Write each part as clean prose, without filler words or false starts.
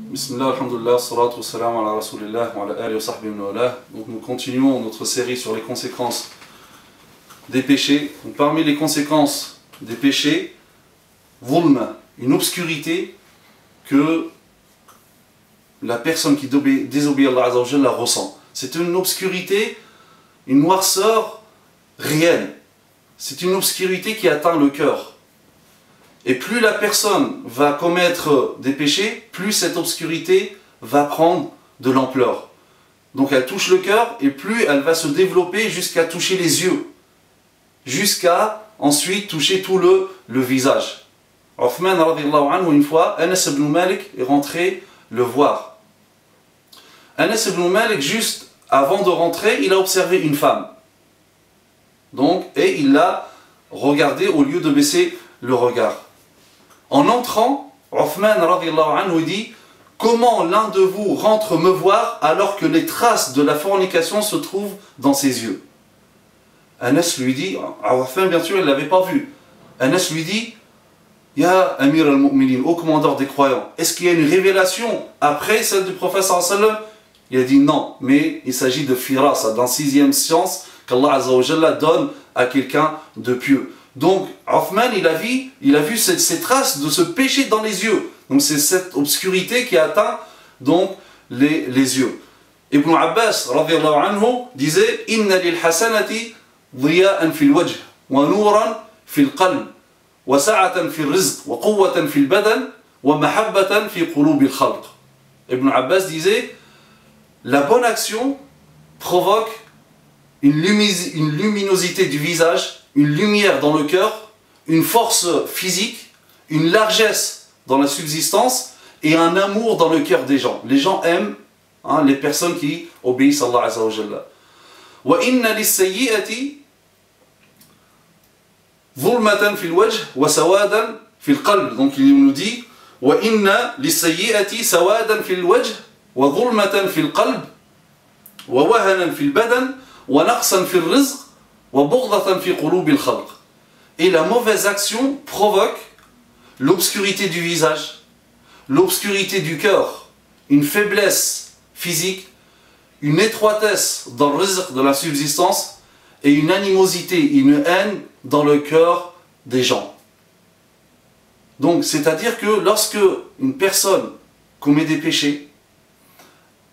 Bismillah, alhamdulillah, salatu wassalam ala rasulillah wa ala alihi wa sahbihi wa ala. Donc nous continuons notre série sur les conséquences des péchés. Donc, parmi les conséquences des péchés, zulma, une obscurité que la personne qui désobéit à Allah Azza wa Jalla la ressent. C'est une obscurité, une noirceur réelle. C'est une obscurité qui atteint le cœur. Et plus la personne va commettre des péchés, plus cette obscurité va prendre de l'ampleur. Donc elle touche le cœur et plus elle va se développer jusqu'à toucher les yeux. Jusqu'à ensuite toucher tout le visage. Uthman radhiyallahu anhu, une fois, Anas ibn Malik est rentré le voir. Anas ibn Malik, juste avant de rentrer, il a observé une femme. Donc, et il l'a regardée au lieu de baisser le regard. En entrant, Uthman radhiyallahu anhu dit: comment l'un de vous rentre me voir alors que les traces de la fornication se trouvent dans ses yeux? Anas lui dit, Uthman bien sûr il ne l'avait pas vu. Anas lui dit: Ya Amir al-Mu'minin, ô commandeur des croyants, est-ce qu'il y a une révélation après celle du prophète sallallahu alayhi wa sallam? Il a dit non, mais il s'agit de firasa, d'un sixième science qu'Allah Azza wa Jalla donne à quelqu'un de pieux. Donc, Uthman, il a vu ces traces de ce péché dans les yeux. Donc, c'est cette obscurité qui atteint donc les yeux. Ibn Abbas, radhiyallahu anhu, disait: Inna lil hasanati dhiya'an fil wajh, wa nuran fil qalb, wa sa'atan fil rizq, wa quwwatan fil badan, wa mahabbatan fi qulubil khalq. Ibn Abbas disait: la bonne action provoque une luminosité du visage, une lumière dans le cœur, une force physique, une largesse dans la subsistance et un amour dans le cœur des gens. Les gens aiment les personnes qui obéissent à Allah Azza wa Jalla. Wa inna lis-sayyi'ati dhulmatan fil wajh wa sawadan fil qalb. Donc il nous dit: wa inna lis-sayyi'ati sawadan fil wajh wa dhulmatan fil qalb wa wahanan fil badan wa naqsan fil rizq. Et la mauvaise action provoque l'obscurité du visage, l'obscurité du cœur, une faiblesse physique, une étroitesse dans le rizq de la subsistance et une animosité, une haine dans le cœur des gens. Donc, c'est-à-dire que lorsque une personne commet des péchés,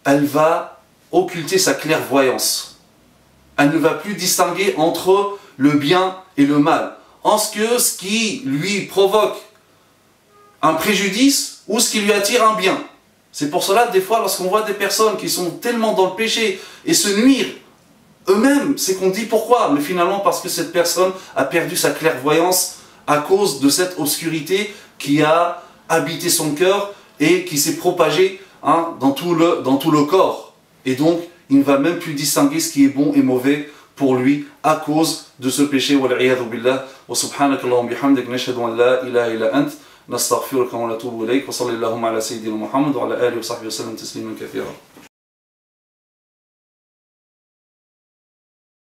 elle va occulter sa clairvoyance. Elle ne va plus distinguer entre le bien et le mal. Ce qui lui provoque un préjudice ou ce qui lui attire un bien. C'est pour cela, des fois, lorsqu'on voit des personnes qui sont tellement dans le péché et se nuire eux-mêmes, c'est qu'on dit pourquoi. Mais finalement, parce que cette personne a perdu sa clairvoyance à cause de cette obscurité qui a habité son cœur et qui s'est propagée dans tout le corps. Et donc, il ne va même plus distinguer ce qui est bon et mauvais pour lui à cause de ce péché. Wal'iyadhu billah. Wa subhanakallahumma bihamdik nashhadu an la ilaha illa ant nastaghfiruka wa natubu ilayk wa sallallahu ala sayyidina Muhammad wa ala alihi wa sahbihi wa sallam tasliman kathira.